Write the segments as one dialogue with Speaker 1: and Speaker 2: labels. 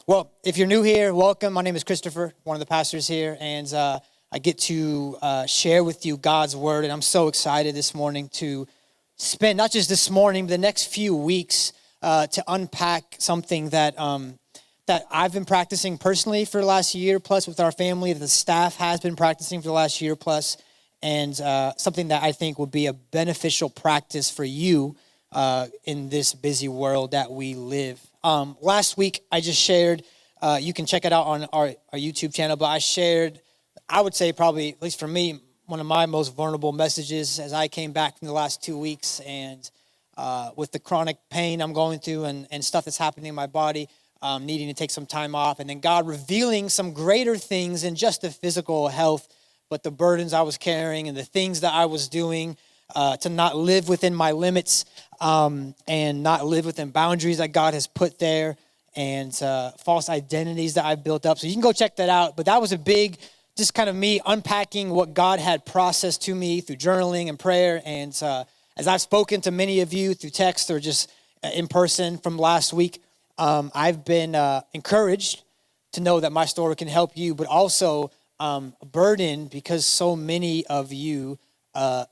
Speaker 1: Well, if you're new here, welcome. My name is Christopher, one of the pastors here, and I get to share with you God's word, and I'm so excited this morning to spend, not just this morning, but the next few weeks to unpack something that I've been practicing personally for the last year plus with our family, that the staff has been practicing for the last year plus, and something that I think will be a beneficial practice for you in this busy world that we live. Last week, I just shared, you can check it out on our YouTube channel, but I shared, I would say probably, at least for me, one of my most vulnerable messages as I came back from the last 2 weeks and with the chronic pain I'm going through and stuff that's happening in my body, needing to take some time off, and then God revealing some greater things than just the physical health, but the burdens I was carrying and the things that I was doing to not live within my limits and not live within boundaries that God has put there, and false identities that I've built up. So you can go check that out. But that was a big, just kind of me unpacking what God had processed to me through journaling and prayer. And as I've spoken to many of you through text or just in person from last week, I've been encouraged to know that my story can help you, but also burdened because so many of you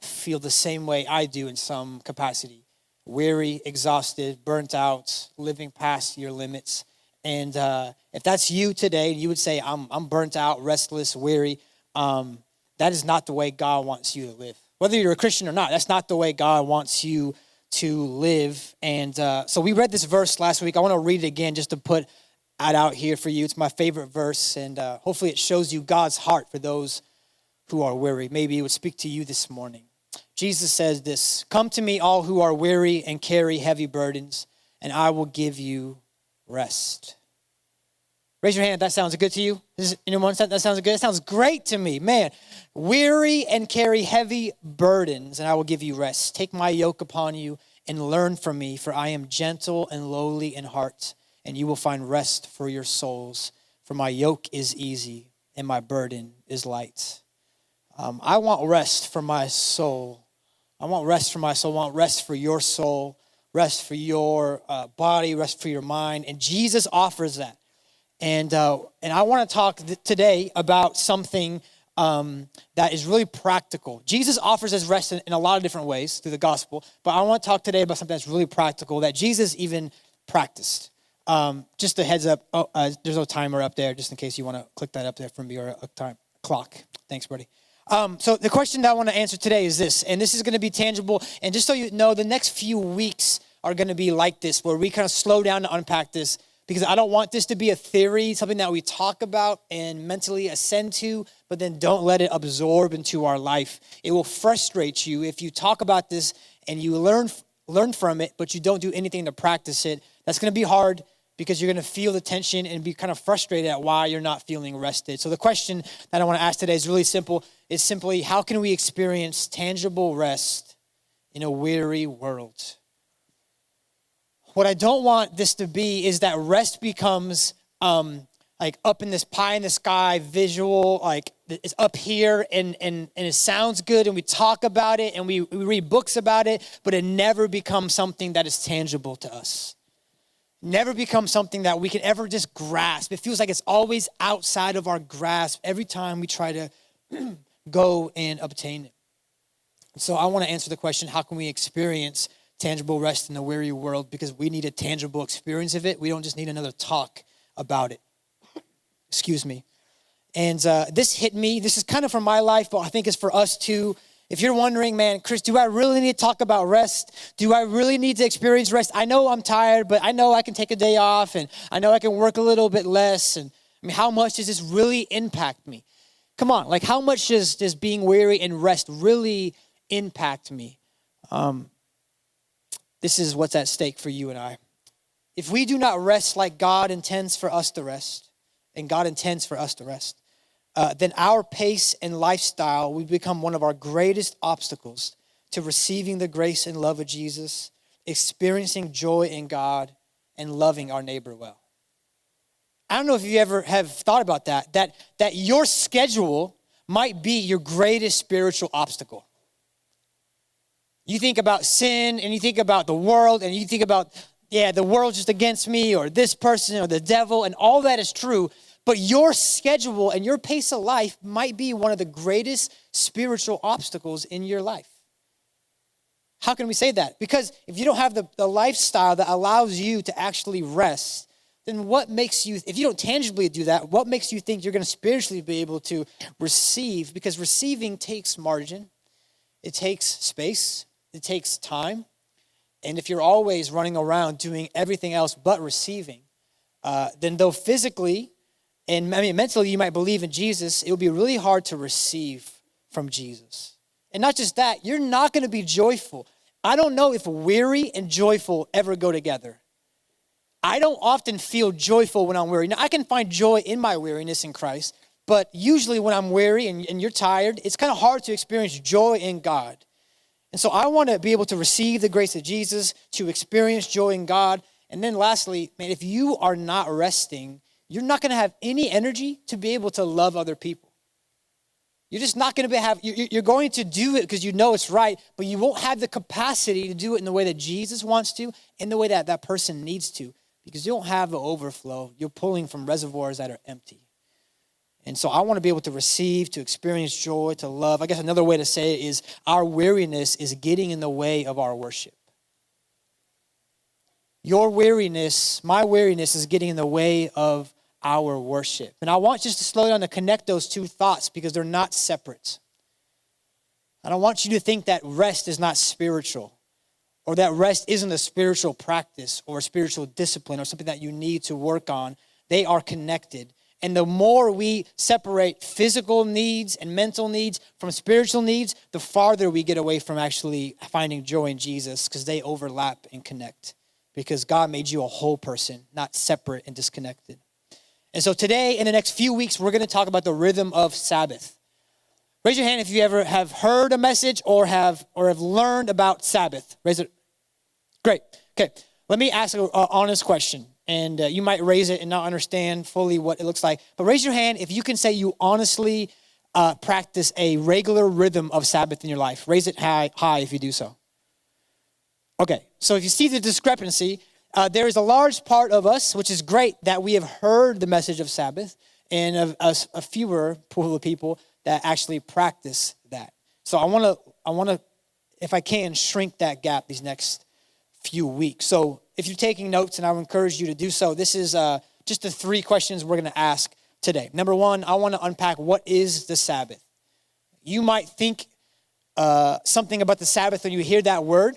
Speaker 1: feel the same way I do in some capacity. Weary, exhausted, burnt out, living past your limits. And if that's you today, you would say, I'm burnt out, restless, weary. That is not the way God wants you to live. Whether you're a Christian or not, that's not the way God wants you to live. And so we read this verse last week. I want to read it again just to put it out here for you. It's my favorite verse, and hopefully it shows you God's heart for those who are weary. Maybe it would speak to you this morning. Jesus says this: "Come to me, all who are weary and carry heavy burdens, and I will give you rest." Raise your hand if that sounds good to you. Anyone that sounds good? That sounds great to me. Man, weary and carry heavy burdens, and I will give you rest. Take my yoke upon you and learn from me, for I am gentle and lowly in heart, and you will find rest for your souls. For my yoke is easy and my burden is light. I want rest for my soul. I want rest for my soul. I want rest for your soul, rest for your body, rest for your mind. And Jesus offers that. And I want to talk today about something that is really practical. Jesus offers us rest in a lot of different ways through the gospel. But I want to talk today about something that's really practical that Jesus even practiced. Just a heads up, there's no timer up there, just in case you want to click that up there from your time clock. Thanks, buddy. So the question that I want to answer today is this, and this is going to be tangible. And just so you know, the next few weeks are going to be like this, where we kind of slow down to unpack this, because I don't want this to be a theory, something that we talk about and mentally ascend to, but then don't let it absorb into our life. It will frustrate you if you talk about this and you learn from it, but you don't do anything to practice it. That's going to be hard, because you're going to feel the tension and be kind of frustrated at why you're not feeling rested. So the question that I want to ask today is really simple. It's simply, how can we experience tangible rest in a weary world? What I don't want this to be is that rest becomes like up in this pie in the sky visual, like it's up here and it sounds good and we talk about it and we read books about it, but it never becomes something that is tangible to us. Never becomes something that we can ever just grasp. It feels like it's always outside of our grasp every time we try to go and obtain it. So I want to answer the question, how can we experience tangible rest in a weary world? Because we need a tangible experience of it. We don't just need another talk about it. Excuse me. And this hit me. This is kind of from my life, but I think it's for us too. If you're wondering, man, Chris, do I really need to talk about rest? Do I really need to experience rest? I know I'm tired, but I know I can take a day off, and I know I can work a little bit less. And I mean, how much does this really impact me? Come on, like how much does being weary and rest really impact me? This is what's at stake for you and I. If we do not rest like God intends for us to rest, and God intends for us to rest, then our pace and lifestyle will become one of our greatest obstacles to receiving the grace and love of Jesus, experiencing joy in God, and loving our neighbor well. I don't know if you ever have thought about that your schedule might be your greatest spiritual obstacle. You think about sin, and you think about the world, and you think about yeah, the world's just against me or this person or the devil, and all that is true. But your schedule and your pace of life might be one of the greatest spiritual obstacles in your life. How can we say that? Because if you don't have the lifestyle that allows you to actually rest, then what makes you, if you don't tangibly do that, what makes you think you're going to spiritually be able to receive? Because receiving takes margin, it takes space, it takes time. And if you're always running around doing everything else but receiving, then though physically and mentally you might believe in Jesus, it will be really hard to receive from Jesus. And not just that, you're not going to be joyful. I don't know if weary and joyful ever go together. I don't often feel joyful when I'm weary. Now, I can find joy in my weariness in Christ, but usually when I'm weary and you're tired, it's kind of hard to experience joy in God. And so I want to be able to receive the grace of Jesus, to experience joy in God. And then lastly, man, if you are not resting, you're not going to have any energy to be able to love other people. You're just not going to you're going to do it because you know it's right, but you won't have the capacity to do it in the way that Jesus wants to, in the way that that person needs to, because you don't have the overflow. You're pulling from reservoirs that are empty. And so I want to be able to receive, to experience joy, to love. I guess another way to say it is our weariness is getting in the way of our worship. Your weariness, my weariness is getting in the way of our worship. And I want just to slow down to connect those two thoughts because they're not separate. I don't want you to think that rest is not spiritual or that rest isn't a spiritual practice or a spiritual discipline or something that you need to work on. They are connected. And the more we separate physical needs and mental needs from spiritual needs, the farther we get away from actually finding joy in Jesus because they overlap and connect. Because God made you a whole person, not separate and disconnected. And so today, in the next few weeks, we're going to talk about the rhythm of Sabbath. Raise your hand if you ever have heard a message or have learned about Sabbath. Raise it. Great. Okay. Let me ask an honest question. And you might raise it and not understand fully what it looks like. But raise your hand if you can say you honestly practice a regular rhythm of Sabbath in your life. Raise it high if you do so. Okay. So if you see the discrepancy, there is a large part of us, which is great, that we have heard the message of Sabbath, and a fewer pool of people that actually practice that. So I want to, if I can, shrink that gap these next few weeks. So if you're taking notes, and I would encourage you to do so, this is just the 3 questions we're going to ask today. Number 1, I want to unpack what is the Sabbath. You might think something about the Sabbath when you hear that word.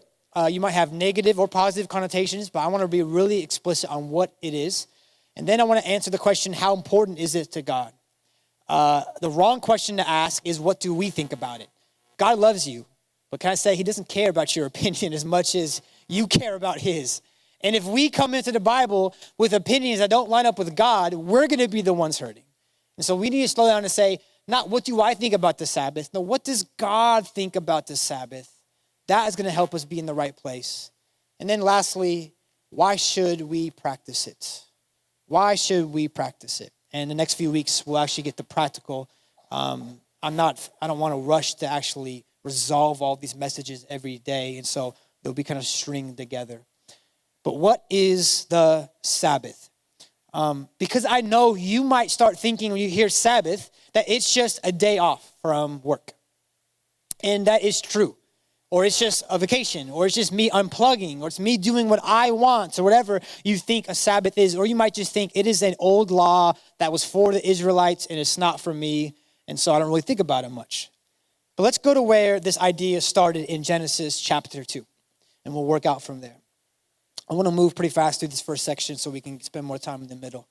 Speaker 1: You might have negative or positive connotations, but I want to be really explicit on what it is. And then I want to answer the question, how important is it to God? The wrong question to ask is, what do we think about it? God loves you, but can I say he doesn't care about your opinion as much as you care about his. And if we come into the Bible with opinions that don't line up with God, we're going to be the ones hurting. And so we need to slow down and say, not what do I think about the Sabbath? No, what does God think about the Sabbath? That is going to help us be in the right place. And then lastly, why should we practice it? Why should we practice it? And the next few weeks, we'll actually get the practical. I don't want to rush to actually resolve all these messages every day. And so they'll be kind of stringed together. But what is the Sabbath? Because I know you might start thinking when you hear Sabbath that it's just a day off from work. And that is true. Or it's just a vacation, or it's just me unplugging, or it's me doing what I want, or whatever you think a Sabbath is. Or you might just think it is an old law that was for the Israelites and it's not for me, and so I don't really think about it much. But let's go to where this idea started in Genesis chapter 2, and we'll work out from there. I want to move pretty fast through this first section so we can spend more time in the middle.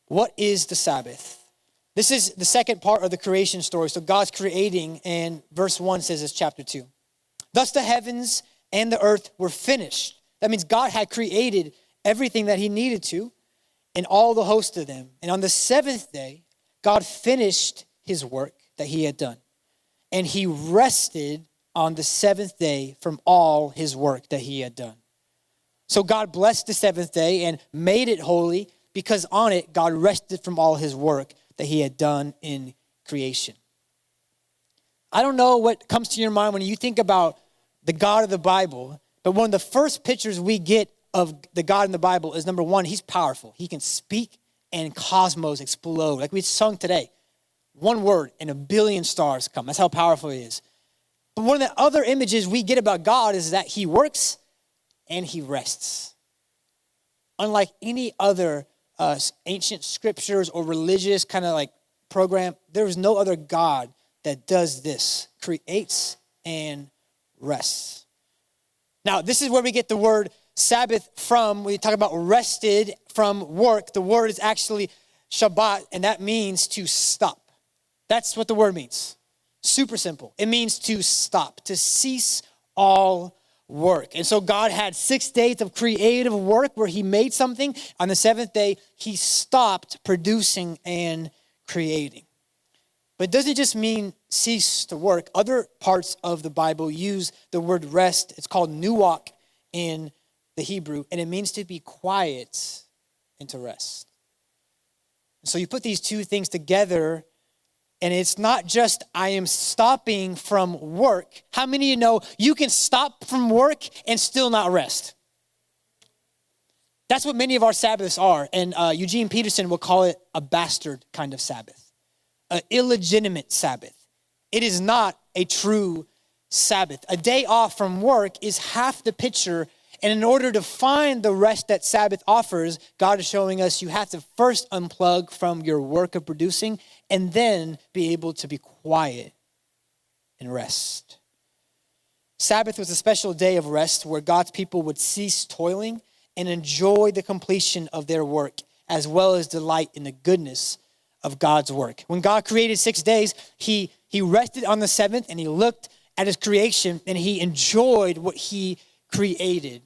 Speaker 1: What is the Sabbath? This is the second part of the creation story. So God's creating, and verse 1 says it's chapter 2. Thus the heavens and the earth were finished. That means God had created everything that he needed to and all the host of them. And on the 7th day, God finished his work that he had done. And he rested on the 7th day from all his work that he had done. So God blessed the 7th day and made it holy because on it, God rested from all his work that he had done in creation. I don't know what comes to your mind when you think about the God of the Bible, but one of the first pictures we get of the God in the Bible is, number one, he's powerful. He can speak and cosmos explode. Like we sung today, one word and a billion stars come. That's how powerful he is. But one of the other images we get about God is that he works and he rests. Unlike any other ancient scriptures or religious kind of like program, there is no other God that does this, creates and rests. Now, this is where we get the word Sabbath from. We talk about rested from work. The word is actually Shabbat, and that means to stop. That's what the word means. Super simple. It means to stop, to cease all work. And so God had 6 days of creative work where he made something. On the seventh day, he stopped producing and creating. But it doesn't just mean cease to work. Other parts of the Bible use the word rest. It's called nuwak in the Hebrew, and it means to be quiet and to rest. So you put these two things together, and it's not just I am stopping from work. How many of you know you can stop from work and still not rest? That's what many of our Sabbaths are, and Eugene Peterson will call it a bastard kind of Sabbath. An illegitimate Sabbath. It is not a true Sabbath. A day off from work is half the picture, and in order to find the rest that Sabbath offers, God is showing us you have to first unplug from your work of producing and then be able to be quiet and rest. Sabbath was a special day of rest where God's people would cease toiling and enjoy the completion of their work, as well as delight in the goodness of God's work. When God created 6 days, he rested on the seventh, and he looked at his creation and he enjoyed what he created.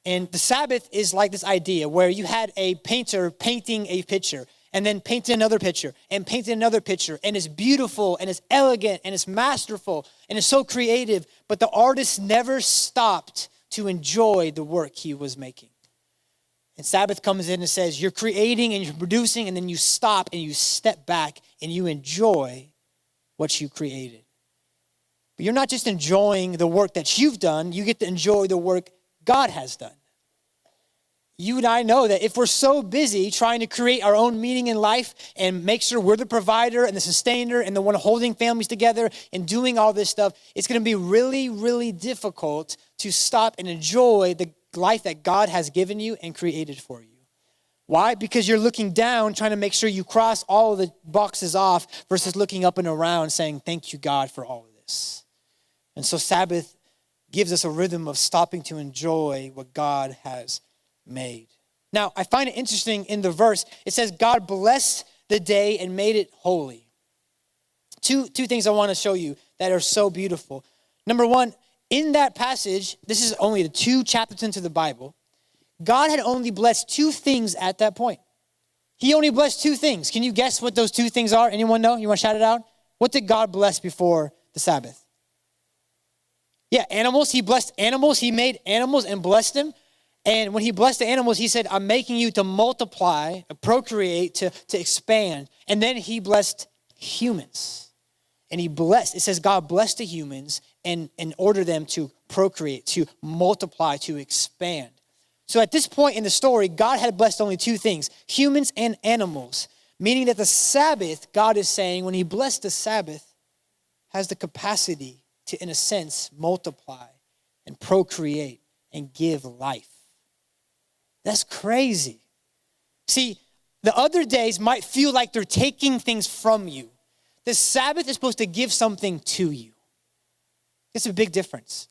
Speaker 1: And the Sabbath is like this idea where you had a painter painting a picture and then painted another picture and painted another picture, and it's beautiful and it's elegant and it's masterful and it's so creative, but the artist never stopped to enjoy the work he was making. And Sabbath comes in and says, you're creating and you're producing, and then you stop and you step back and you enjoy what you created. But you're not just enjoying the work that you've done, you get to enjoy the work God has done. You and I know that if we're so busy trying to create our own meaning in life and make sure we're the provider and the sustainer and the one holding families together and doing all this stuff, it's going to be really, really difficult to stop and enjoy the life that God has given you and created for you. Why? Because you're looking down, trying to make sure you cross all of the boxes off versus looking up and around saying, thank you, God, for all of this. And so Sabbath gives us a rhythm of stopping to enjoy what God has made. Now, I find it interesting in the verse, it says, God blessed the day and made it holy. Two things I want to show you that are so beautiful. Number one, in that passage, this is only the 2 chapters into the Bible, God had only blessed 2 things at that point. He only blessed 2 things. Can you guess what those 2 things are? Anyone know? You want to shout it out? What did God bless before the Sabbath? Yeah, animals. He blessed animals. He made animals and blessed them. And when he blessed the animals, he said, I'm making you to multiply, procreate, to expand. And then he blessed humans. And he blessed, it says God blessed the humans and ordered them to procreate, to multiply, to expand. So at this point in the story, God had blessed only 2 things, humans and animals, meaning that the Sabbath, God is saying, when he blessed the Sabbath, has the capacity to, in a sense, multiply and procreate and give life. That's crazy. See, the other days might feel like they're taking things from you. The Sabbath is supposed to give something to you. It's a big difference.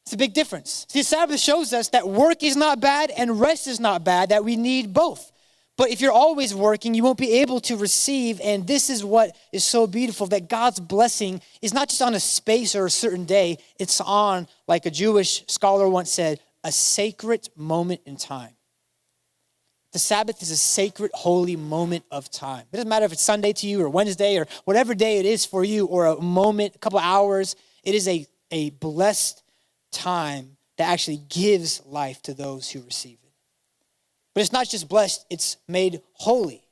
Speaker 1: It's a big difference. See, the Sabbath shows us that work is not bad and rest is not bad, that we need both. But if you're always working, you won't be able to receive. And this is what is so beautiful, that God's blessing is not just on a space or a certain day. It's on, like a Jewish scholar once said, a sacred moment in time. The Sabbath is a sacred, holy moment of time. It doesn't matter if it's Sunday to you or Wednesday or whatever day it is for you, or a moment, a couple hours. It is a blessed time that actually gives life to those who receive it. But it's not just blessed, it's made holy.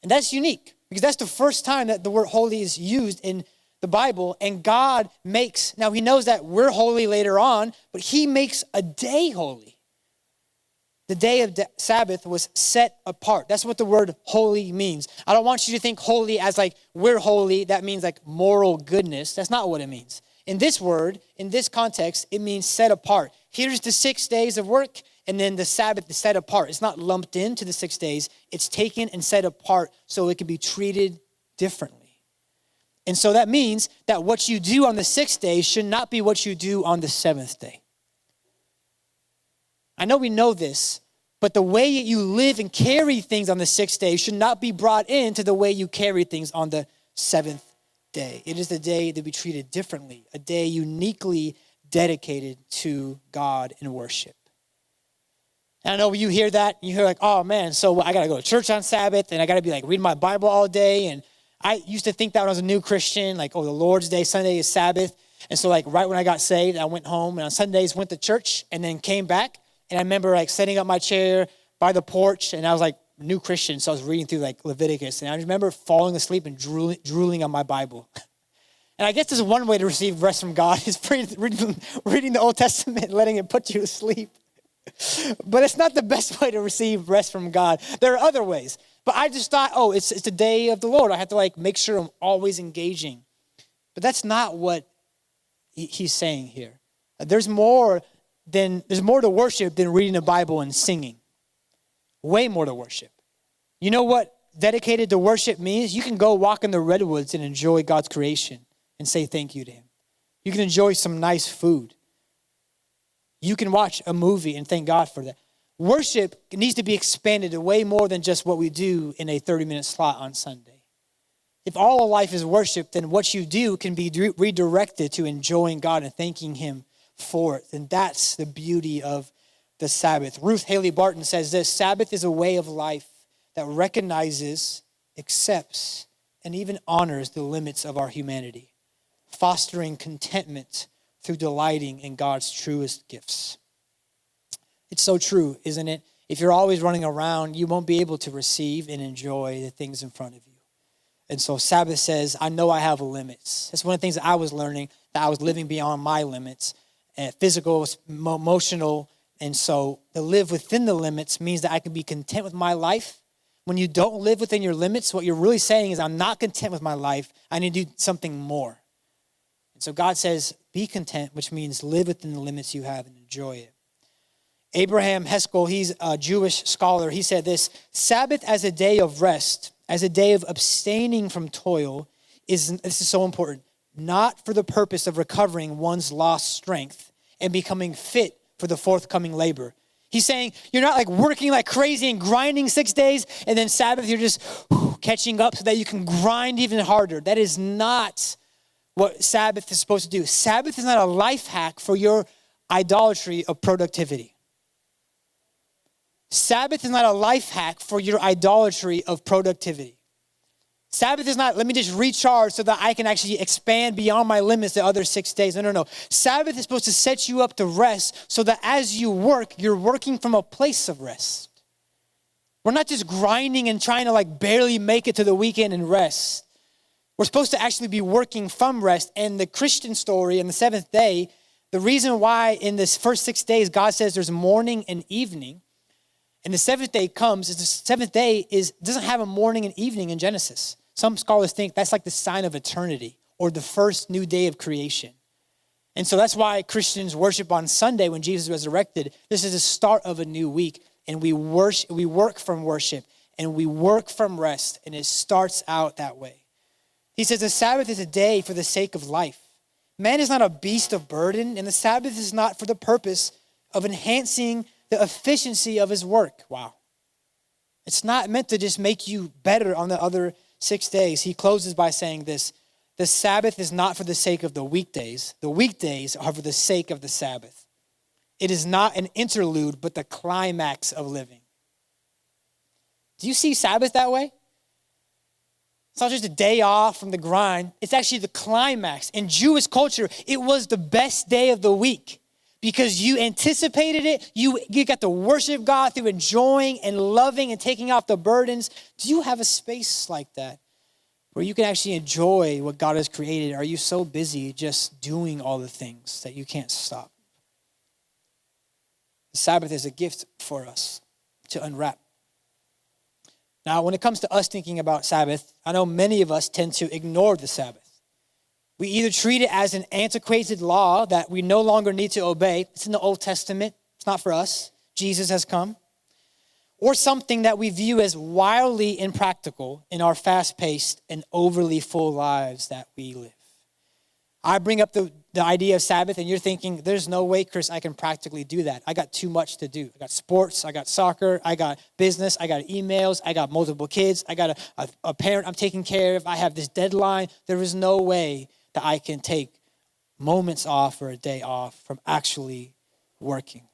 Speaker 1: And that's unique because that's the first time that the word holy is used in the Bible. And God makes, now he knows that we're holy later on, but he makes a day holy. The day of Sabbath was set apart. That's what the word holy means. I don't want you to think holy as like we're holy. That means like moral goodness. That's not what it means. In this word, in this context, it means set apart. Here's the 6 days of work, and then the Sabbath is set apart. It's not lumped into the 6 days. It's taken and set apart so it can be treated differently. And so that means that what you do on the 6th day should not be what you do on the 7th day. I know we know this, but the way you live and carry things on the 6th day should not be brought into the way you carry things on the 7th day. It is the day to be treated differently, a day uniquely dedicated to God in worship. And I know when you hear that, you hear like, oh man, so I got to go to church on Sabbath and I got to be like reading my Bible all day. And I used to think that when I was a new Christian, like, oh, the Lord's Day, Sunday is Sabbath. And so like right when I got saved, I went home and on Sundays went to church and then came back. And I remember like setting up my chair by the porch and I was like new Christian. So I was reading through like Leviticus and I remember falling asleep and drooling on my Bible. And I guess there's one way to receive rest from God is reading the Old Testament and letting it put you to sleep. But it's not the best way to receive rest from God. There are other ways. But I just thought, oh, it's the day of the Lord. I have to like make sure I'm always engaging. But that's not what he's saying here. There's more to worship than reading the Bible and singing. Way more to worship. You know what dedicated to worship means? You can go walk in the redwoods and enjoy God's creation and say thank you to him. You can enjoy some nice food. You can watch a movie and thank God for that. Worship needs to be expanded to way more than just what we do in a 30-minute slot on Sunday. If all of life is worship, then what you do can be redirected to enjoying God and thanking him for it. And that's the beauty of the Sabbath. Ruth Haley Barton says this: Sabbath is a way of life that recognizes, accepts, and even honors the limits of our humanity, fostering contentment through delighting in God's truest gifts. It's so true, isn't it? If you're always running around, you won't be able to receive and enjoy the things in front of you. And so Sabbath says, I know I have limits. That's one of the things that I was learning, that I was living beyond my limits, physical, emotional. And so to live within the limits means that I can be content with my life. When you don't live within your limits, what you're really saying is I'm not content with my life. I need to do something more. And so God says, be content, which means live within the limits you have and enjoy it. Abraham Heskel, he's a Jewish scholar. He said this: Sabbath as a day of rest, as a day of abstaining from toil, this is so important, not for the purpose of recovering one's lost strength and becoming fit for the forthcoming labor. He's saying you're not like working like crazy and grinding 6 days, and then Sabbath you're just catching up so that you can grind even harder. That is not what Sabbath is supposed to do. Sabbath is not a life hack for your idolatry of productivity. Sabbath is not a life hack for your idolatry of productivity. Sabbath is not, let me just recharge so that I can actually expand beyond my limits the other 6 days. No. Sabbath is supposed to set you up to rest so that as you work, you're working from a place of rest. We're not just grinding and trying to like barely make it to the weekend and rest. We're supposed to actually be working from rest. And the Christian story in the 7th day, the reason why in this first 6 days, God says there's morning and evening, and the 7th day comes, is the 7th day doesn't have a morning and evening in Genesis. Some scholars think that's like the sign of eternity or the first new day of creation. And so that's why Christians worship on Sunday when Jesus resurrected. This is the start of a new week, and we work from worship and we work from rest, and it starts out that way. He says the Sabbath is a day for the sake of life. Man is not a beast of burden, and the Sabbath is not for the purpose of enhancing the efficiency of his work. Wow. It's not meant to just make you better on the other 6 days. He closes by saying this: the Sabbath is not for the sake of the weekdays. The weekdays are for the sake of the Sabbath. It is not an interlude, but the climax of living. Do you see Sabbath that way? It's not just a day off from the grind. It's actually the climax. In Jewish culture, it was the best day of the week because you anticipated it. You got to worship God through enjoying and loving and taking off the burdens. Do you have a space like that where you can actually enjoy what God has created? Are you so busy just doing all the things that you can't stop? The Sabbath is a gift for us. to unwrap. Now, when it comes to us thinking about Sabbath, I know many of us tend to ignore the Sabbath. We either treat it as an antiquated law that we no longer need to obey. It's in the Old Testament. It's not for us. Jesus has come. Or something that we view as wildly impractical in our fast-paced and overly full lives that we live. I bring up the idea of Sabbath, and you're thinking, there's no way, Chris, I can practically do that. I got too much to do. I got sports, I got soccer, I got business, I got emails, I got multiple kids, I got a parent I'm taking care of, I have this deadline. There is no way that I can take moments off or a day off from actually working.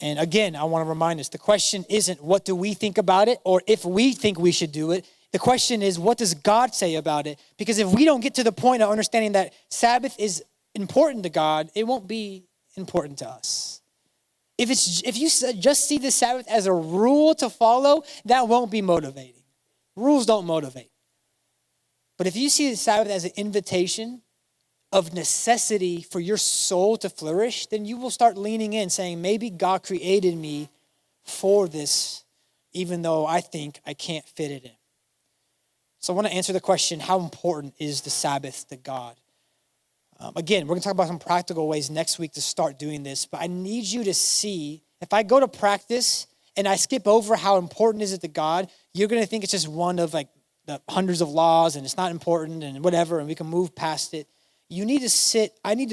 Speaker 1: And again, I want to remind us, the question isn't what do we think about it or if we think we should do it. The question is, what does God say about it? Because if we don't get to the point of understanding that Sabbath is important to God, it won't be important to us. If you just see the Sabbath as a rule to follow, that won't be motivating. Rules don't motivate. But if you see the Sabbath as an invitation of necessity for your soul to flourish, then you will start leaning in saying, maybe God created me for this, even though I think I can't fit it in. So I want to answer the question, how important is the Sabbath to God? Again, we're going to talk about some practical ways next week to start doing this, but I need you to see, if I go to practice and I skip over how important is it to God, you're going to think it's just one of like the hundreds of laws and it's not important and whatever, and we can move past it. I need to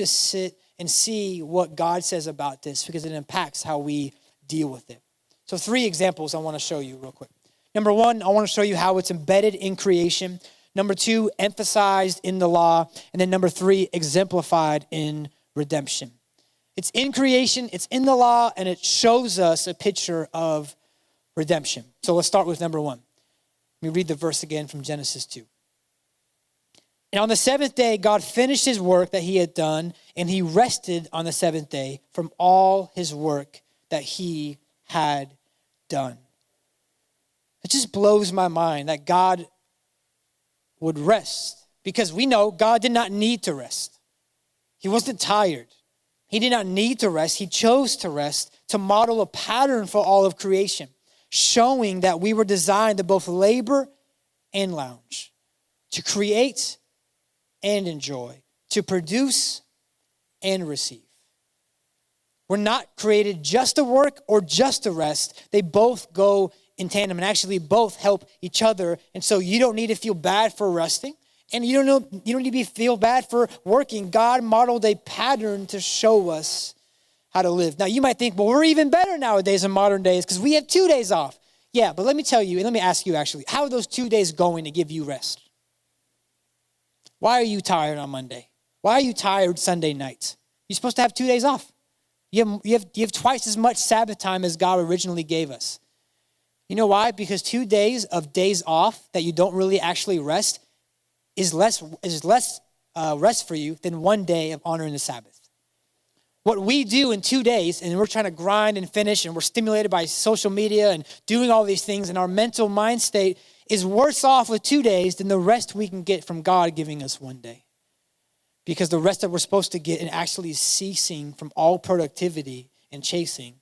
Speaker 1: sit and see what God says about this because it impacts how we deal with it. So 3 examples I want to show you real quick. Number 1, I want to show you how it's embedded in creation. Number 2, emphasized in the law. And then number 3, exemplified in redemption. It's in creation, it's in the law, and it shows us a picture of redemption. So let's start with number 1. Let me read the verse again from Genesis 2. And on the 7th day, God finished his work that he had done, and he rested on the 7th day from all his work that he had done. It just blows my mind that God would rest because we know God did not need to rest. He wasn't tired. He did not need to rest. He chose to rest to model a pattern for all of creation, showing that we were designed to both labor and lounge, to create and enjoy, to produce and receive. We're not created just to work or just to rest. They both go in tandem and actually both help each other. And so you don't need to feel bad for resting and you don't need to feel bad for working. God modeled a pattern to show us how to live. Now you might think, well, we're even better nowadays in modern days because we have 2 days off. Yeah, but let me tell you, and let me ask you actually, how are those 2 days going to give you rest? Why are you tired on Monday? Why are you tired Sunday nights? You're supposed to have 2 days off. You have twice as much Sabbath time as God originally gave us. You know why? Because 2 days of days off that you don't really actually rest is less rest for you than 1 day of honoring the Sabbath. What we do in 2 days, and we're trying to grind and finish, and we're stimulated by social media and doing all these things, and our mental mind state is worse off with 2 days than the rest we can get from God giving us 1 day. Because the rest that we're supposed to get and actually ceasing from all productivity and chasing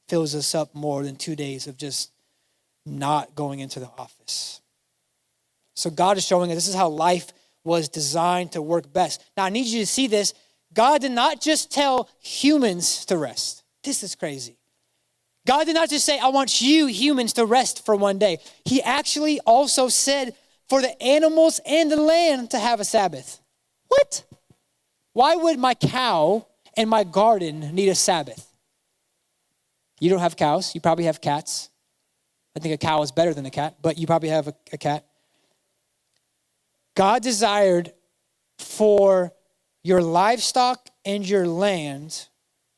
Speaker 1: fills us up more than 2 days of just not going into the office. So God is showing us this is how life was designed to work best. Now I need you to see this. God did not just tell humans to rest. This is crazy. God did not just say, I want you humans to rest for 1 day. He actually also said for the animals and the land to have a Sabbath. What? Why would my cow and my garden need a Sabbath? You don't have cows. You probably have cats. I think a cow is better than a cat, but you probably have a cat. God desired for your livestock and your land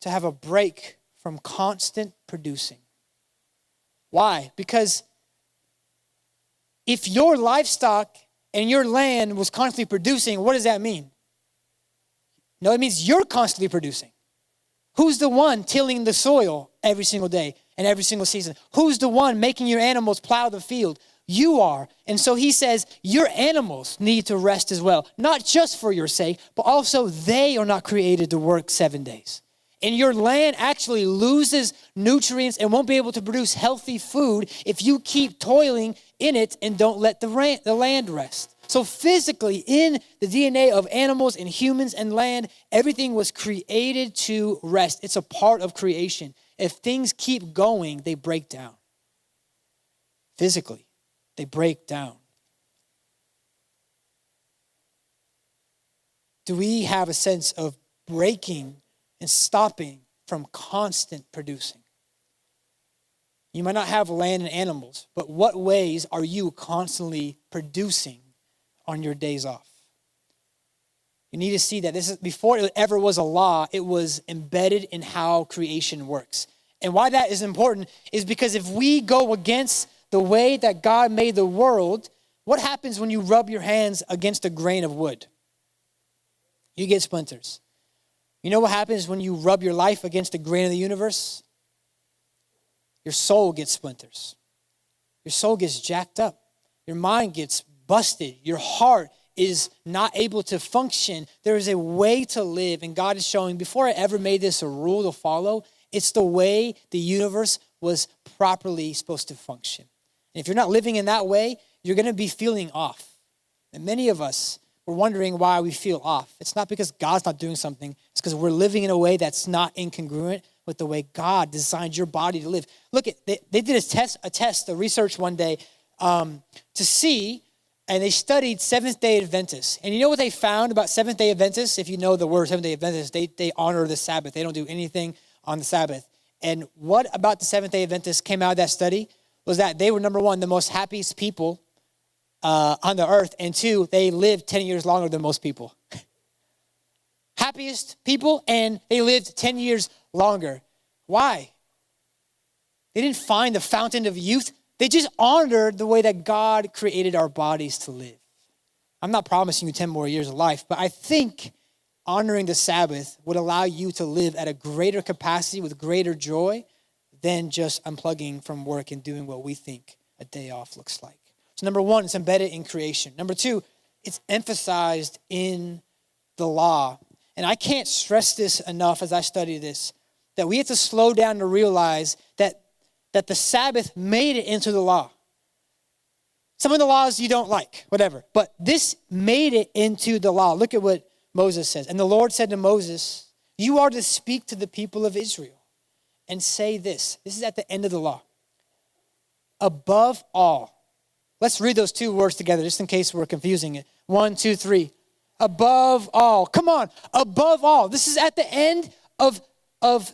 Speaker 1: to have a break from constant producing. Why? Because if your livestock and your land was constantly producing, what does that mean? No, it means you're constantly producing. Who's the one tilling the soil every single day and every single season? Who's the one making your animals plow the field? You are. And so he says your animals need to rest as well. Not just for your sake, but also they are not created to work 7 days. And your land actually loses nutrients and won't be able to produce healthy food if you keep toiling in it and don't let the land rest. So physically, in the DNA of animals and humans and land, everything was created to rest. It's a part of creation. If things keep going, they break down. Physically, they break down. Do we have a sense of breaking and stopping from constant producing? You might not have land and animals, but what ways are you constantly producing on your days off? You need to see that this is before it ever was a law, it was embedded in how creation works. And why that is important is because if we go against the way that God made the world, what happens when you rub your hands against a grain of wood? You get splinters. You know what happens when you rub your life against a grain of the universe? Your soul gets splinters. Your soul gets jacked up. Your mind gets busted. Your heart is not able to function. There is a way to live, and God is showing, before I ever made this a rule to follow, it's the way the universe was properly supposed to function. And if you're not living in that way, you're going to be feeling off. And many of us, we're wondering why we feel off. It's not because God's not doing something. It's because we're living in a way that's not incongruent with the way God designed your body to live. Look, they did a research one day to see, and they studied Seventh-day Adventists. And you know what they found about Seventh-day Adventists? If you know the word Seventh-day Adventists, they honor the Sabbath. They don't do anything on the Sabbath. And what about the Seventh-day Adventists came out of that study was that they were, number one, the most happiest people on the earth, and two, they lived 10 years longer than most people. Happiest people, and they lived 10 years longer. Why? They didn't find the fountain of youth. They just honored the way that God created our bodies to live. I'm not promising you 10 more years of life, but I think honoring the Sabbath would allow you to live at a greater capacity with greater joy than just unplugging from work and doing what we think a day off looks like. So number one, it's embedded in creation. Number two, it's emphasized in the law. And I can't stress this enough as I study this, that we have to slow down to realize that the Sabbath made it into the law. Some of the laws you don't like, whatever, but this made it into the law. Look at what Moses says. And the Lord said to Moses, you are to speak to the people of Israel and say this. This is at the end of the law. Above all. Let's read those two words together just in case we're confusing it. 1, 2, 3. Above all. Come on. Above all. This is at the end of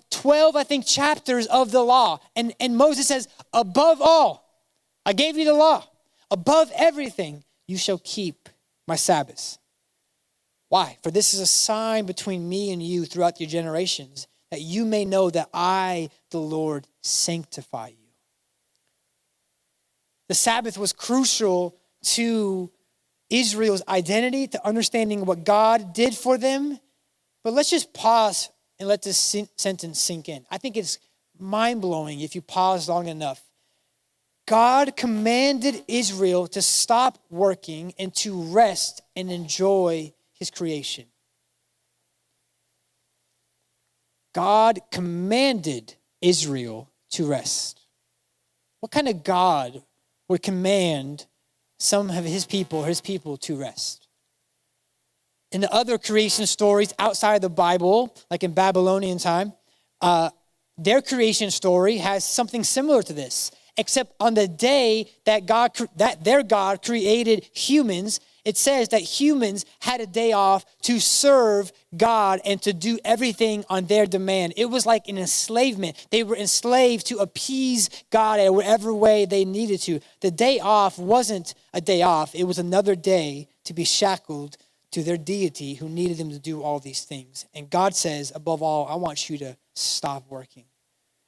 Speaker 1: 12, I think, chapters of the law. And Moses says, above all, I gave you the law. Above everything, you shall keep my Sabbaths. Why? For this is a sign between me and you throughout your generations, that you may know that I, the Lord, sanctify you. The Sabbath was crucial to Israel's identity, to understanding what God did for them. But let's just pause and let this sentence sink in. I think it's mind-blowing if you pause long enough. God commanded Israel to stop working and to rest and enjoy his creation. God commanded Israel to rest. What kind of God would command some of his people to rest? In the other creation stories outside the Bible, like in Babylonian time, their creation story has something similar to this, except on the day that their God created humans, it says that humans had a day off to serve God and to do everything on their demand. It was like an enslavement. They were enslaved to appease God in whatever way they needed to. The day off wasn't a day off. It was another day to be shackled to their deity who needed them to do all these things. And God says, above all, I want you to stop working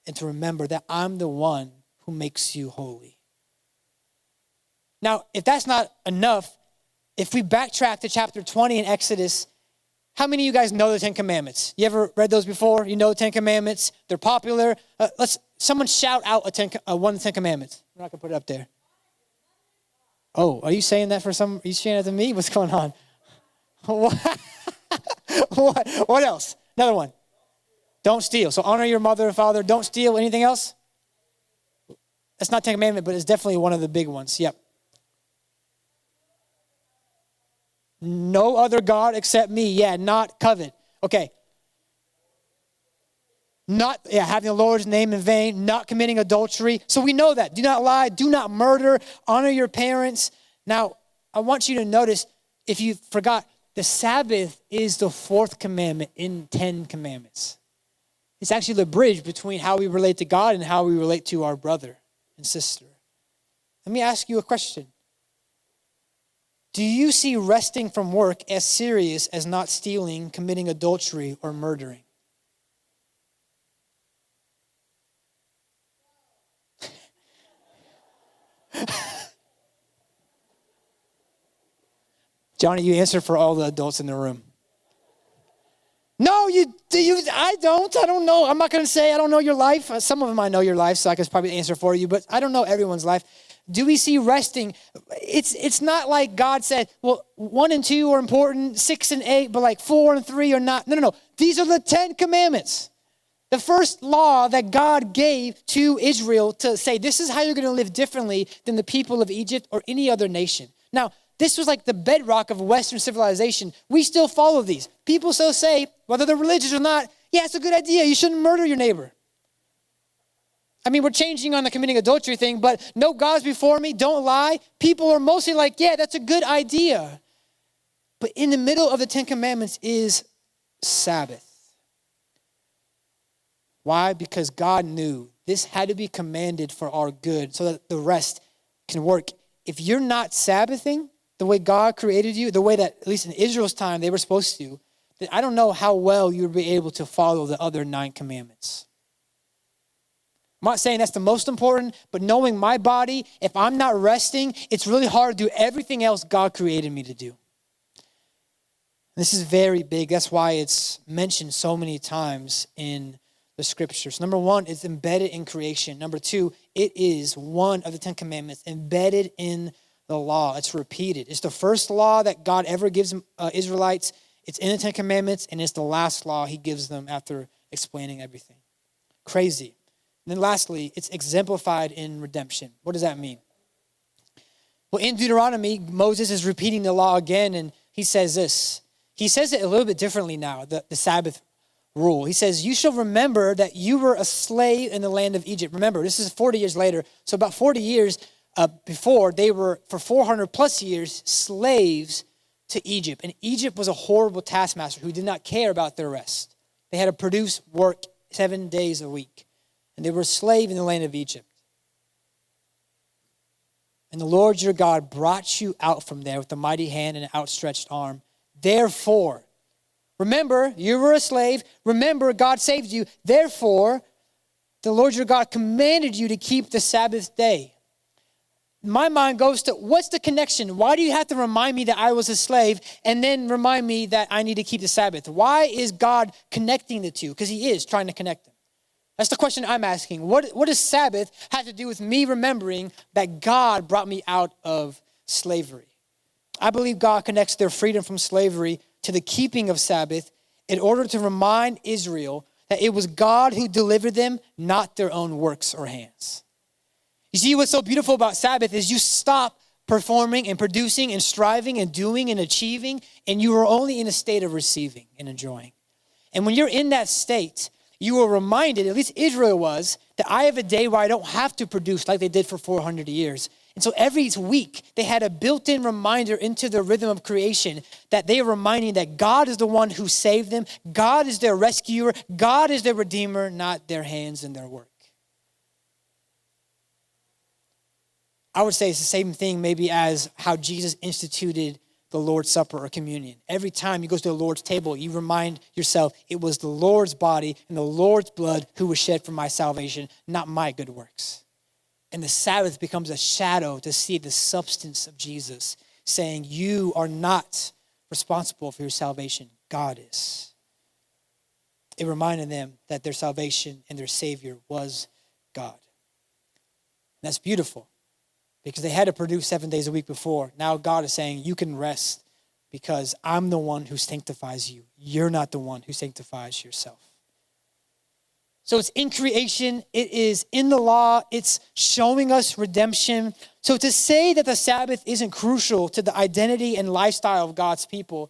Speaker 1: and to remember that I'm the one who makes you holy. Now, if that's not enough, if we backtrack to chapter 20 in Exodus, how many of you guys know the 10 Commandments? You ever read those before? You know the 10 Commandments? They're popular. Someone shout out one of the 10 Commandments. We're not going to put it up there. Oh, are you saying that are you saying that to me? What's going on? What else? Another one. Don't steal. So honor your mother and father. Don't steal. Anything else? That's not Ten Commandment, but it's definitely one of the big ones. Yep. No other God except me. Yeah, not covet. Okay. Not having the Lord's name in vain, not committing adultery. So we know that. Do not lie. Do not murder. Honor your parents. Now, I want you to notice, if you forgot, the Sabbath is the fourth commandment in 10 commandments. It's actually the bridge between how we relate to God and how we relate to our brother and sister. Let me ask you a question. Do you see resting from work as serious as not stealing, committing adultery, or murdering? Johnny, you answer for all the adults in the room. No, I don't know. I'm not going to say I don't know your life. Some of them I know your life, so I can probably answer for you, but I don't know everyone's life. Do we see resting? It's not like God said, well, 1 and 2 are important, 6 and 8, but like 4 and 3 are not. No. These are the 10 commandments. The first law that God gave to Israel to say, this is how you're going to live differently than the people of Egypt or any other nation. Now, this was like the bedrock of Western civilization. We still follow these. People still say, whether they're religious or not, yeah, it's a good idea. You shouldn't murder your neighbor. I mean, we're changing on the committing adultery thing, but no gods before me, don't lie. People are mostly like, yeah, that's a good idea. But in the middle of the 10 commandments is Sabbath. Why? Because God knew this had to be commanded for our good so that the rest can work. If you're not Sabbathing the way God created you, the way that, at least in Israel's time, they were supposed to, then I don't know how well you would be able to follow the other 9 commandments. I'm not saying that's the most important, but knowing my body, if I'm not resting, it's really hard to do everything else God created me to do. This is very big. That's why it's mentioned so many times in the scriptures. Number 1, it's embedded in creation. Number 2, it is one of the 10 commandments embedded in the law. It's repeated. It's the first law that God ever gives Israelites. It's in the 10 commandments, and it's the last law he gives them after explaining everything. Crazy. And then lastly, it's exemplified in redemption. What does that mean? Well, in Deuteronomy, Moses is repeating the law again, and he says this. He says it a little bit differently now, the Sabbath rule. He says, you shall remember that you were a slave in the land of Egypt. Remember, this is 40 years later. So about 40 years before, they were, for 400 plus years, slaves to Egypt. And Egypt was a horrible taskmaster who did not care about their rest. They had to produce work 7 days a week. And they were a slave in the land of Egypt. And the Lord your God brought you out from there with a mighty hand and an outstretched arm. Therefore, remember, you were a slave. Remember, God saved you. Therefore, the Lord your God commanded you to keep the Sabbath day. My mind goes to, what's the connection? Why do you have to remind me that I was a slave and then remind me that I need to keep the Sabbath? Why is God connecting the two? Because he is trying to connect them. That's the question I'm asking. What does Sabbath have to do with me remembering that God brought me out of slavery? I believe God connects their freedom from slavery to the keeping of Sabbath in order to remind Israel that it was God who delivered them, not their own works or hands. You see, what's so beautiful about Sabbath is you stop performing and producing and striving and doing and achieving, and you are only in a state of receiving and enjoying. And when you're in that state, you are reminded, at least Israel was, that I have a day where I don't have to produce like they did for 400 years. And so every week, they had a built-in reminder into the rhythm of creation that they are reminding that God is the one who saved them. God is their rescuer. God is their redeemer, not their hands and their work. I would say it's the same thing maybe as how Jesus instituted the Lord's Supper or communion. Every time you go to the Lord's table, you remind yourself it was the Lord's body and the Lord's blood who was shed for my salvation, not my good works. And the Sabbath becomes a shadow to see the substance of Jesus, saying you are not responsible for your salvation. God is. It reminded them that their salvation and their Savior was God. And that's beautiful because they had to produce 7 days a week before. Now God is saying you can rest because I'm the one who sanctifies you. You're not the one who sanctifies yourself. So it's in creation, it is in the law, it's showing us redemption. So to say that the Sabbath isn't crucial to the identity and lifestyle of God's people,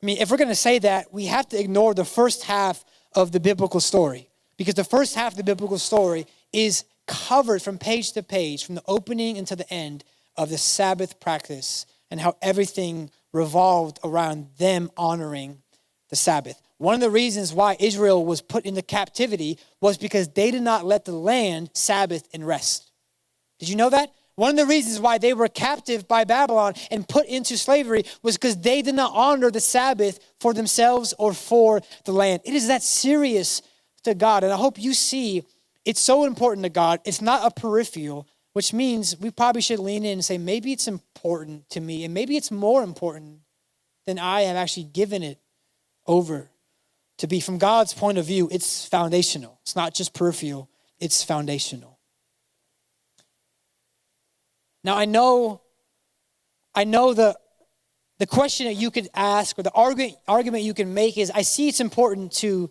Speaker 1: I mean, if we're going to say that, we have to ignore the first half of the biblical story, because the first half of the biblical story is covered from page to page, from the opening until the end of the Sabbath practice and how everything revolved around them honoring the Sabbath. One of the reasons why Israel was put into captivity was because they did not let the land Sabbath and rest. Did you know that? One of the reasons why they were captive by Babylon and put into slavery was because they did not honor the Sabbath for themselves or for the land. It is that serious to God. And I hope you see it's so important to God. It's not a peripheral, which means we probably should lean in and say, maybe it's important to me, and maybe it's more important than I have actually given it over to be. From God's point of view, it's foundational. It's not just peripheral, it's foundational. Now, I know the question that you could ask, or the argument you can make is, I see it's important to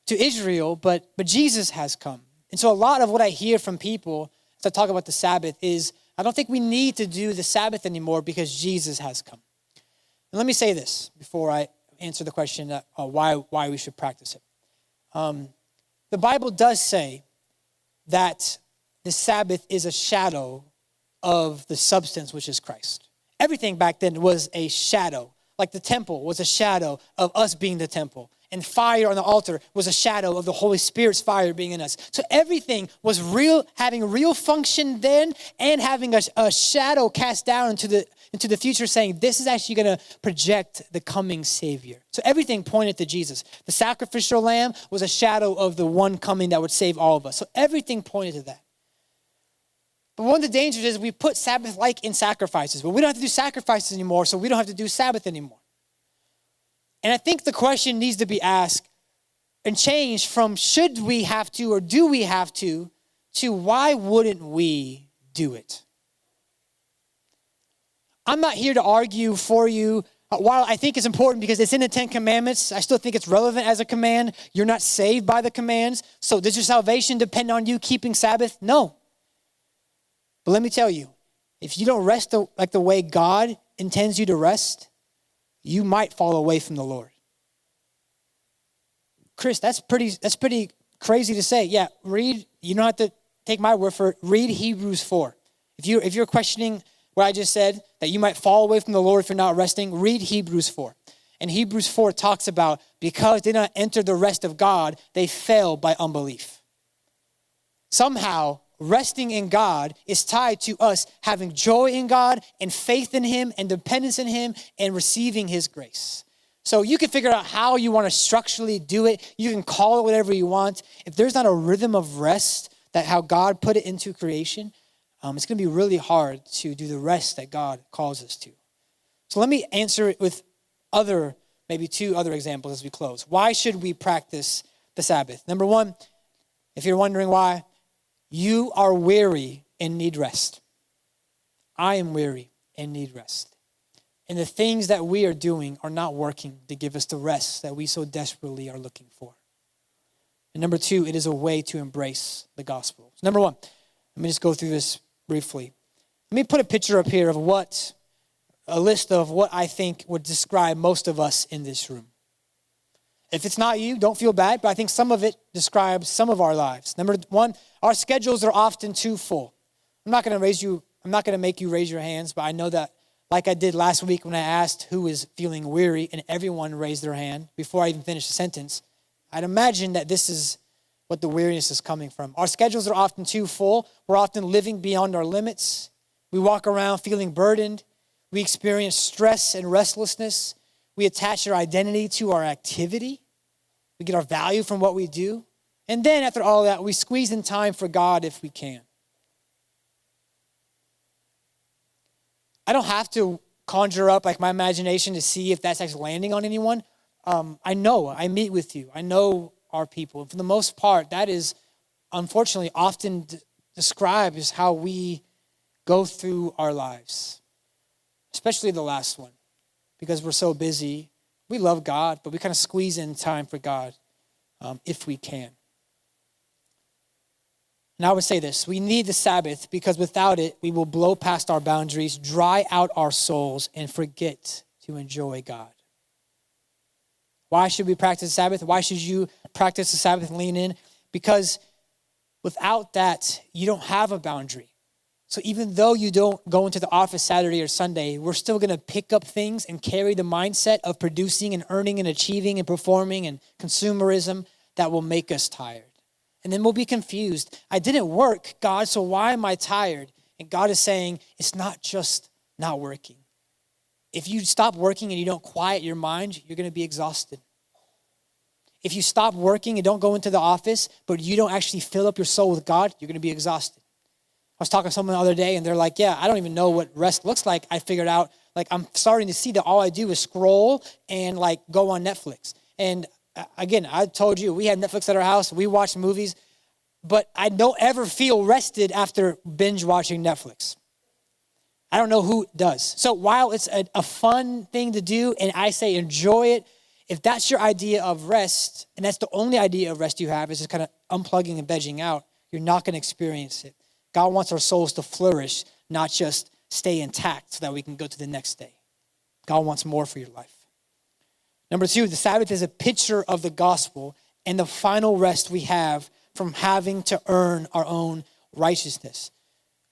Speaker 1: Israel, but Jesus has come. And so a lot of what I hear from people as I talk about the Sabbath is, I don't think we need to do the Sabbath anymore because Jesus has come. And let me say this before I answer the question why we should practice it. The Bible does say that the Sabbath is a shadow of the substance, which is Christ. Everything back then was a shadow. Like the temple was a shadow of us being the temple. And fire on the altar was a shadow of the Holy Spirit's fire being in us. So everything was real, having real function then, and having a shadow cast down into the future, saying this is actually going to project the coming Savior. So everything pointed to Jesus. The sacrificial lamb was a shadow of the one coming that would save all of us. So everything pointed to that. But one of the dangers is we put Sabbath-like in sacrifices. Well, we don't have to do sacrifices anymore, so we don't have to do Sabbath anymore. And I think the question needs to be asked and changed from should we have to or do we have to why wouldn't we do it? I'm not here to argue for you. While I think it's important because it's in the 10 Commandments, I still think it's relevant as a command. You're not saved by the commands. So does your salvation depend on you keeping Sabbath? No. But let me tell you, if you don't rest like the way God intends you to rest, you might fall away from the Lord. Chris, that's pretty crazy to say. Yeah, you don't have to take my word for it. Read Hebrews 4. If you're questioning what I just said, that you might fall away from the Lord if you're not resting, read Hebrews 4. And Hebrews 4 talks about because they did not enter the rest of God, they fell by unbelief. Somehow, resting in God is tied to us having joy in God and faith in Him and dependence in Him and receiving His grace. So you can figure out how you want to structurally do it. You can call it whatever you want. If there's not a rhythm of rest, that how God put it into creation, it's going to be really hard to do the rest that God calls us to. So let me answer it with maybe two other examples as we close. Why should we practice the Sabbath? Number one, if you're wondering why, you are weary and need rest. I am weary and need rest. And the things that we are doing are not working to give us the rest that we so desperately are looking for. And number two, it is a way to embrace the gospel. So number one, let me just go through this briefly. Let me put a picture up here of a list of what I think would describe most of us in this room. If it's not you, don't feel bad, but I think some of it describes some of our lives. Number one, our schedules are often too full. I'm not going to make you raise your hands, but I know that like I did last week when I asked who is feeling weary and everyone raised their hand before I even finished the sentence, I'd imagine that this is what the weariness is coming from. Our schedules are often too full. We're often living beyond our limits. We walk around feeling burdened. We experience stress and restlessness. We attach our identity to our activity. We get our value from what we do. And then after all that, we squeeze in time for God if we can. I don't have to conjure up like my imagination to see if that's actually landing on anyone. I meet with you. I know our people. And for the most part, that is unfortunately often described as how we go through our lives, especially the last one, because we're so busy. We love God, but we kind of squeeze in time for God if we can. And I would say this, we need the Sabbath because without it, we will blow past our boundaries, dry out our souls, and forget to enjoy God. Why should we practice the Sabbath? Why should you practice the Sabbath and lean in? Because without that, you don't have a boundary. So even though you don't go into the office Saturday or Sunday, we're still going to pick up things and carry the mindset of producing and earning and achieving and performing and consumerism that will make us tired. And then we'll be confused. I didn't work, God, so why am I tired? And God is saying, it's not just not working. If you stop working and you don't quiet your mind, you're going to be exhausted. If you stop working and don't go into the office, but you don't actually fill up your soul with God, you're going to be exhausted. I was talking to someone the other day and they're like, yeah, I don't even know what rest looks like. I figured out, like, I'm starting to see that all I do is scroll and like go on Netflix. And again, I told you, we had Netflix at our house. We watch movies, but I don't ever feel rested after binge watching Netflix. I don't know who does. So while it's a fun thing to do, and I say enjoy it, if that's your idea of rest, and that's the only idea of rest you have, is just kind of unplugging and vegging out, you're not going to experience it. God wants our souls to flourish, not just stay intact so that we can go to the next day. God wants more for your life. Number 2, the Sabbath is a picture of the gospel and the final rest we have from having to earn our own righteousness.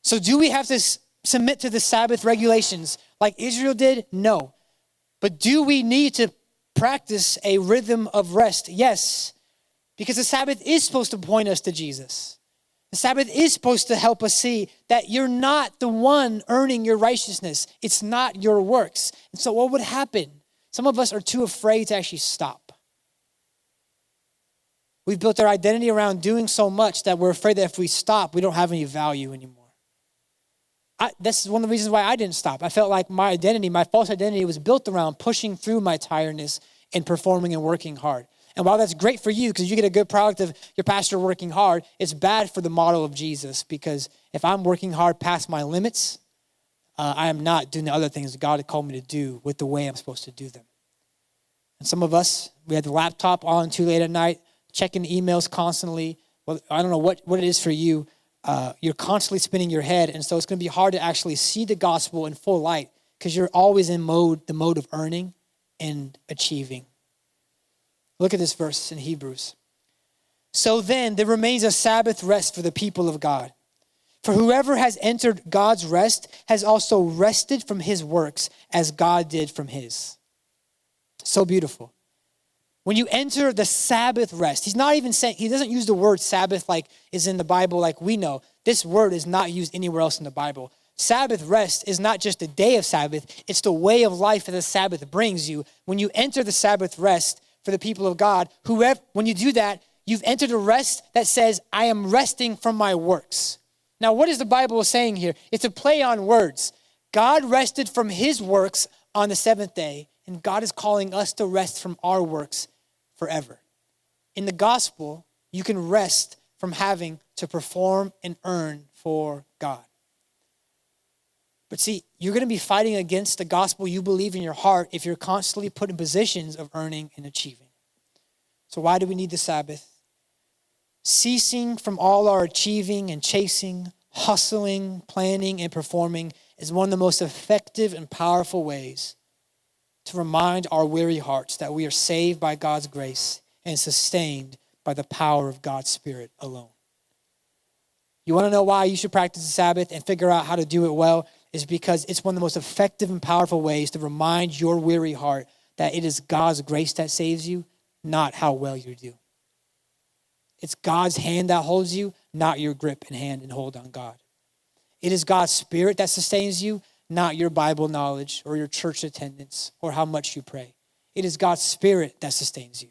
Speaker 1: So do we have to submit to the Sabbath regulations like Israel did? No. But do we need to practice a rhythm of rest? Yes. Because the Sabbath is supposed to point us to Jesus. The Sabbath is supposed to help us see that you're not the one earning your righteousness. It's not your works. And so what would happen? Some of us are too afraid to actually stop. We've built our identity around doing so much that we're afraid that if we stop, we don't have any value anymore. This is one of the reasons why I didn't stop. I felt like my identity, my false identity, was built around pushing through my tiredness and performing and working hard. And while that's great for you because you get a good product of your pastor working hard, it's bad for the model of Jesus because if I'm working hard past my limits, I am not doing the other things God had called me to do with the way I'm supposed to do them. And some of us, we had the laptop on too late at night, checking emails constantly. Well, I don't know what it is for you. You're constantly spinning your head, and so it's going to be hard to actually see the gospel in full light because you're always in the mode of earning and achieving. Look at this verse in Hebrews. So then there remains a Sabbath rest for the people of God. For whoever has entered God's rest has also rested from his works as God did from his. So beautiful. When you enter the Sabbath rest, he's not even saying, he doesn't use the word Sabbath like is in the Bible like we know. This word is not used anywhere else in the Bible. Sabbath rest is not just a day of Sabbath, it's the way of life that the Sabbath brings you. When you enter the Sabbath rest for the people of God, when you do that, you've entered a rest that says, I am resting from my works. Now, what is the Bible saying here? It's a play on words. God rested from his works on the seventh day, and God is calling us to rest from our works forever. In the gospel, you can rest from having to perform and earn for God. But see, you're going to be fighting against the gospel you believe in your heart if you're constantly put in positions of earning and achieving. So why do we need the Sabbath? Ceasing from all our achieving and chasing, hustling, planning, and performing is one of the most effective and powerful ways to remind our weary hearts that we are saved by God's grace and sustained by the power of God's Spirit alone. You want to know why you should practice the Sabbath and figure out how to do it well? Is because it's one of the most effective and powerful ways to remind your weary heart that it is God's grace that saves you, not how well you do. It's God's hand that holds you, not your grip and hand and hold on God. It is God's Spirit that sustains you, not your Bible knowledge or your church attendance or how much you pray. It is God's Spirit that sustains you.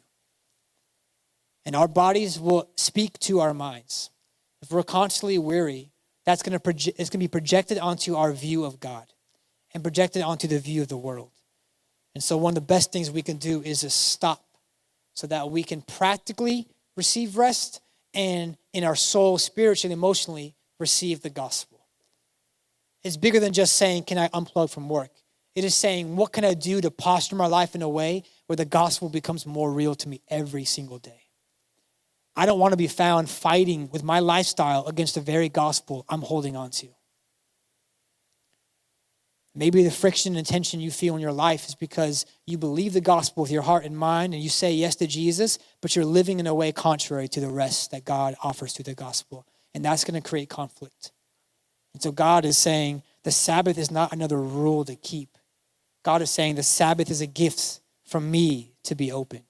Speaker 1: And our bodies will speak to our minds. If we're constantly weary, it's going to be projected onto our view of God and projected onto the view of the world. And so one of the best things we can do is just stop so that we can practically receive rest and in our soul, spiritually, emotionally, receive the gospel. It's bigger than just saying, can I unplug from work? It is saying, what can I do to posture my life in a way where the gospel becomes more real to me every single day? I don't want to be found fighting with my lifestyle against the very gospel I'm holding on to. Maybe the friction and tension you feel in your life is because you believe the gospel with your heart and mind and you say yes to Jesus, but you're living in a way contrary to the rest that God offers through the gospel. And that's going to create conflict. And so God is saying the Sabbath is not another rule to keep. God is saying the Sabbath is a gift from me to be opened.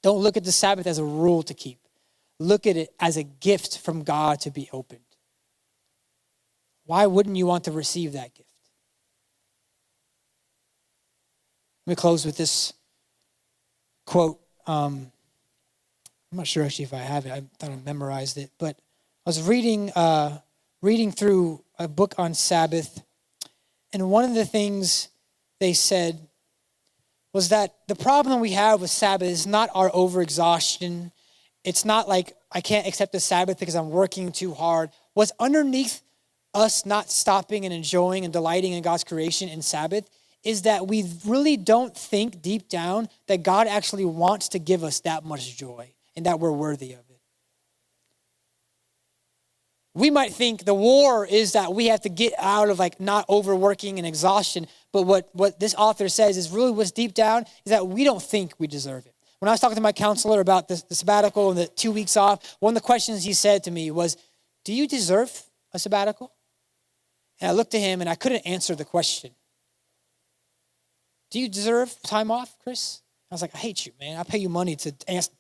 Speaker 1: Don't look at the Sabbath as a rule to keep. Look at it as a gift from God to be opened. Why wouldn't you want to receive that gift? Let me close with this quote. I'm not sure actually if I have it. I thought I memorized it. But I was reading through a book on Sabbath. And one of the things they said was that the problem we have with Sabbath is not our overexhaustion. It's not like I can't accept the Sabbath because I'm working too hard. What's underneath us not stopping and enjoying and delighting in God's creation in Sabbath is that we really don't think deep down that God actually wants to give us that much joy and that we're worthy of it. We might think the war is that we have to get out of like not overworking and exhaustion. But what this author says is really what's deep down is that we don't think we deserve it. When I was talking to my counselor about the sabbatical and the 2 weeks off, one of the questions he said to me was, do you deserve a sabbatical? And I looked at him and I couldn't answer the question. Do you deserve time off, Chris? I was like, I hate you, man. I pay you money to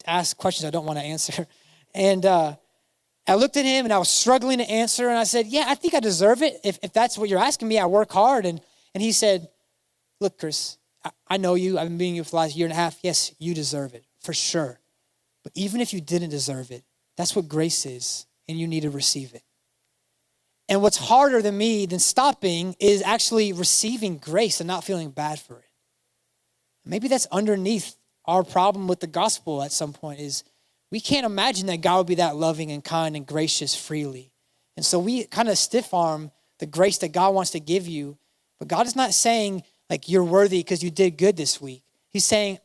Speaker 1: ask questions I don't want to answer. And I looked at him and I was struggling to answer. And I said, yeah, I think I deserve it. If that's what you're asking me, I work hard. And he said, look, Chris, I know you. I've been meeting you for the last year and a half. Yes, you deserve it for sure. But even if you didn't deserve it, that's what grace is. And you need to receive it. And what's harder than stopping is actually receiving grace and not feeling bad for it. Maybe that's underneath our problem with the gospel at some point is we can't imagine that God would be that loving and kind and gracious freely. And so we kind of stiff arm the grace that God wants to give you. But God is not saying like you're worthy because you did good this week. He's saying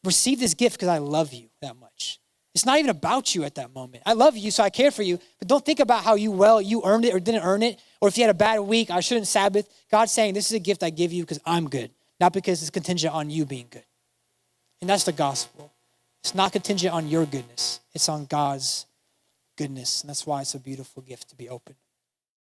Speaker 1: receive this gift because I love you that much. It's not even about you at that moment. I love you, so I care for you. But don't think about how you earned it or didn't earn it. Or if you had a bad week, I shouldn't Sabbath. God's saying this is a gift I give you because I'm good. Not because it's contingent on you being good. And that's the gospel. It's not contingent on your goodness. It's on God's goodness. And that's why it's a beautiful gift to be open.